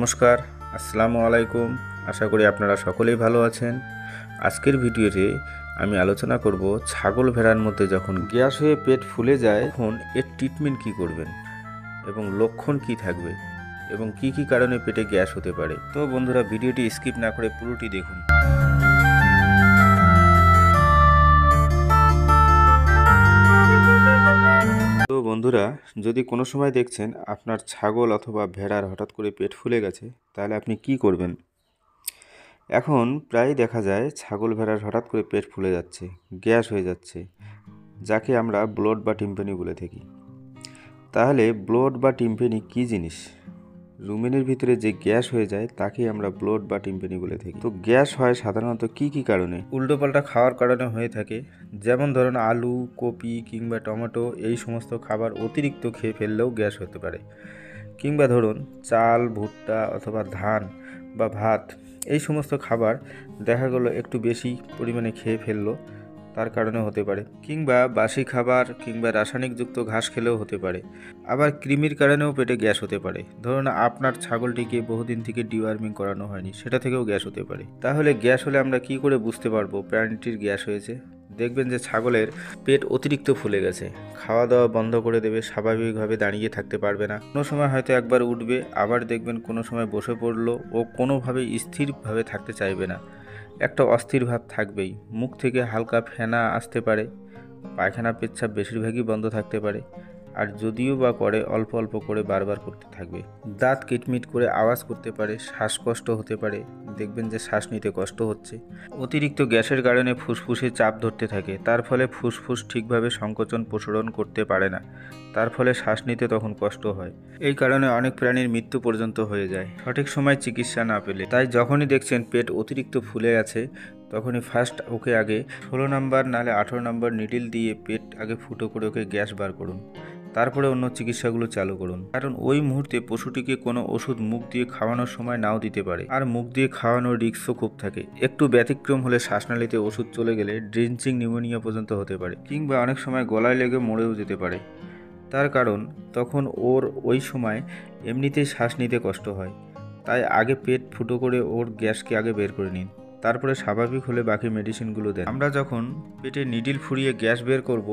নমস্কার, আসসালামু আলাইকুম। আশা করি আপনারা সকলেই ভালো আছেন। আজকের ভিডিওতে আমি আলোচনা করব ছাগল ভেড়ার মধ্যে যখন গ্যাস হয়ে পেট ফুলে যায় তখন এর ট্রিটমেন্ট কী করবেন এবং লক্ষণ কী থাকবে এবং কি কি কারণে পেটে গ্যাস হতে পারে। তো বন্ধুরা, ভিডিওটি স্কিপ না করে পুরোটি দেখুন। তো বন্ধুরা, যদি কোনো সময় দেখছেন আপনার ছাগল অথবা ভেড়ার হঠাৎ করে পেট ফুলে গেছে, তাহলে আপনি কি করবেন। এখন প্রায় দেখা যায় ছাগল ভেড়ার হঠাৎ করে পেট ফুলে যাচ্ছে, গ্যাস হয়ে যাচ্ছে, যাকে আমরা ব্লট বা টিম্পানি বলে থাকি। তাহলে ব্লট বা টিম্পানি কী জিনিস? রুমেনের ভিতরে যে গ্যাস হয়ে যায় তাকে আমরা ব্লট বা টিম্পানি বলে থাকি। তো গ্যাস হয় সাধারণত কি কি কারণে? উল্টোপাল্টা খাওয়ার কারণে হয়ে থাকে, যেমন ধরুন আলু, কপি কিংবা টমেটো এই সমস্ত খাবার অতিরিক্ত খেয়ে ফেললেও গ্যাস হতে পারে। কিংবা ধরুন চাল, ভুট্টা অথবা ধান বা ভাত এই সমস্ত খাবার দেখা গেলো একটু বেশি পরিমাণে খেয়ে ফেললো, তার কারণে হতে পারে। কিংবা বাসি খাবার কিংবা রাসায়নিকযুক্ত ঘাস খেলেও হতে পারে। আবার কৃমির কারণেও পেটে গ্যাস হতে পারে। ধরুন আপনার ছাগলটিকে বহুদিন থেকে ডিওয়ার্মিং করানো হয়নি, সেটা থেকেও গ্যাস হতে পারে। তাহলে গ্যাস হলে আমরা কি করে বুঝতে পারবো প্রাণীটির গ্যাস হয়েছে? দেখবেন যে ছাগলের পেট অতিরিক্ত ফুলে গেছে, খাওয়া দাওয়া বন্ধ করে দেবে, স্বাভাবিকভাবে দাঁড়িয়ে থাকতে পারবে না। কোনো সময় হয়তো একবার উঠবে, আবার দেখবেন কোনো সময় বসে পড়লো ও কোনোভাবেই স্থিরভাবে থাকতে চাইবে না, একটা অস্থির ভাব থাকবেই। মুখ থেকে হালকা ফেনা আসতে পারে, পায়খানা পেচ্ছাপ বেশিরভাগই বন্ধ থাকতে পারে, আর যদিও বা করে অল্প অল্প করে বারবার করতে থাকবে। দাঁত কিটমিট করে আওয়াজ করতে পারে, শ্বাসকষ্ট হতে পারে, দেখবেন যে শ্বাস নিতে কষ্ট হচ্ছে। অতিরিক্ত গ্যাসের কারণে ফুসফুসে চাপ ধরতে থাকে, তার ফলে ফুসফুস ঠিকভাবে সংকোচন প্রসারণ করতে পারে না, তার ফলে শ্বাস নিতে তখন কষ্ট হয়। এই কারণে অনেক প্রাণীর মৃত্যু পর্যন্ত হয়ে যায় সঠিক সময় চিকিৎসা না পেলে। তাই যখনই দেখছেন পেট অতিরিক্ত ফুলে আছে, তখনই ফার্স্ট ওকে আগে 16 নম্বর নাহলে 18 নম্বর নিডিল দিয়ে পেট আগে ফুটো করে ওকে গ্যাস বার করুন, তারপরে অন্য চিকিৎসাগুলো চালু করুন। কারণ ওই মুহূর্তে পশুটিকে কোনো ওষুধ মুখ দিয়ে খাওয়ানোর সময় নাও দিতে পারে, আর মুখ দিয়ে খাওয়ানোর রিস্কও খুব থাকে। একটু ব্যতিক্রম হলে শ্বাসনালীতে ওষুধ চলে গেলে ড্রিঞ্চিং নিউমোনিয়া পর্যন্ত হতে পারে, কিংবা অনেক সময় গলায় লেগে মরেও যেতে পারে। তার কারণ তখন ওর ওই সময় এমনিতেই শ্বাস নিতে কষ্ট হয়। তাই আগে পেট ফুটো করে ওর গ্যাসকে আগে বের করে নিন, তারপরে স্বাভাবিক হলে বাকি মেডিসিনগুলো দেন। আমরা যখন পেটে নিডিল ফুরিয়ে গ্যাস বের করব,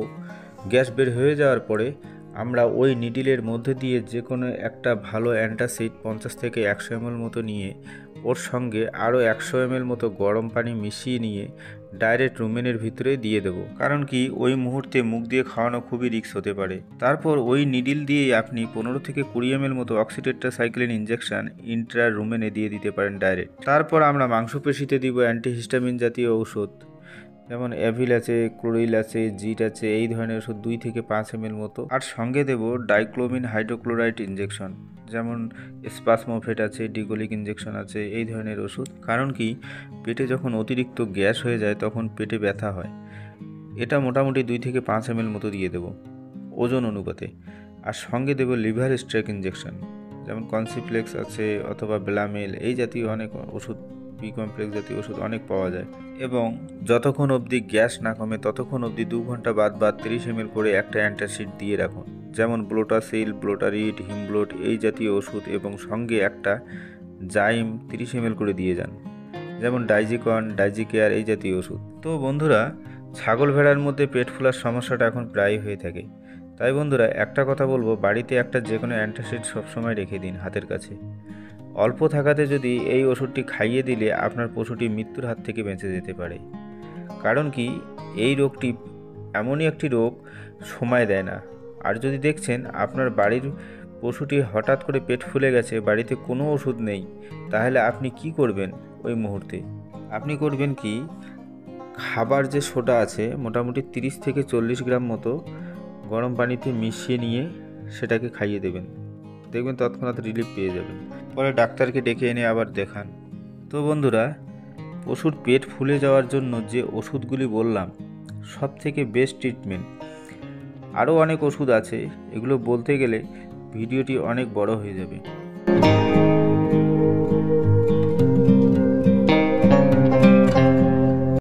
গ্যাস বের হয়ে যাওয়ার পরে আমরা ওই নিডিলের মধ্যে দিয়ে যে কোনো একটা ভালো অ্যান্টাসিড 50 থেকে 100 ml মতো নিয়ে ওর সঙ্গে আরও 100 ml মতো গরম পানি মিশিয়ে নিয়ে ডাইরেক্ট রুমেনের ভিতরে দিয়ে দেবো। কারণ কি, ওই মুহূর্তে মুখ দিয়ে খাওয়ানো খুবই রিস্ক হতে পারে। তারপর ওই নিডিল দিয়েই আপনি 15 থেকে 20 ml মতো অক্সিটেট্রাসাইক্লিন ইঞ্জেকশন ইন্ট্রা রুমেনে দিয়ে দিতে পারেন ডাইরেক্ট। তারপর আমরা মাংসপেশিতে দিব অ্যান্টিহিস্টামিন জাতীয় ঔষধ, যেমন অ্যাভিল আছে, ক্লোরিল আছে, জিট আছে, এই ধরনের ওষুধ 2 থেকে 5 ml মতো। আর সঙ্গে দেব ডাইক্লোমিন হাইড্রোক্লোরাইড ইঞ্জেকশন, যেমন স্পাসমোফেট আছে, ডিগোলিক ইঞ্জেকশন আছে, এই ধরনের ওষুধ। কারণ কি, পেটে যখন অতিরিক্ত গ্যাস হয়ে যায় তখন পেটে ব্যথা হয়। এটা মোটামুটি 2 থেকে 5 ml মতো দিয়ে দেব ওজন অনুপাতে। আর সঙ্গে দেব লিভার স্ট্রেক ইঞ্জেকশন, যেমন কনসিপ্লেক্স আছে অথবা ব্লামেল, এই জাতীয় অনেক ওষুধ, বি কমপ্লেক্স জাতীয় ওষুধ অনেক পাওয়া যায়। এবং যতক্ষণ অবধি গ্যাস না কমে ততক্ষণ অবধি 2 ঘন্টা বাদ 30 ml করে একটা অ্যান্টাসিড দিয়ে রাখুন, যেমন ব্লোটাসিল, ব্লোটারিড, হিমব্লোট এই জাতীয় ওষুধ, এবং সঙ্গে একটা জাইম 30 ml করে দিয়ে যান, যেমন ডাইজিকন, ডাইজিকেয়ার এই জাতীয় ওষুধ। তো বন্ধুরা, ছাগল ভেড়ার মধ্যে পেট ফোলার সমস্যাটা এখন প্রায় হয়ে থাকে। তাই বন্ধুরা, একটা কথা বলবো, বাড়িতে একটা যে কোনো অ্যান্টাসিড সবসময় রেখে দিন হাতের কাছে। অল্প থাকাতে যদি এই ওষুধটি খাইয়ে দিলে আপনার পশুটি মৃত্যুর হাত থেকে বেঁচে যেতে পারে। কারণ কি, এই রোগটি এমনই একটি রোগ, সময় দেয় না। আর যদি দেখছেন আপনার বাড়ির পশুটি হঠাৎ করে পেট ফুলে গেছে, বাড়িতে কোনো ওষুধ নেই, তাহলে আপনি কি করবেন? ওই মুহূর্তে আপনি করবেন কি, খাবার যে সোডা আছে মোটামুটি 30 থেকে 40 গ্রাম মতো গরম পানিতে মিশিয়ে নিয়ে সেটাকে খাইয়ে দেবেন, দেখবেন তৎক্ষণাৎ রিলিফ পেয়ে যাবেন। পরে ডাক্তারকে ডেকে এনে আবার দেখান। তো বন্ধুরা, পশুর পেট ফুলে যাওয়ার জন্য যে ওষুধগুলি বললাম, সব থেকে বেস্ট ট্রিটমেন্ট। আরও অনেক ওষুধ আছে, এগুলো বলতে গেলে ভিডিওটি অনেক বড় হয়ে যাবে।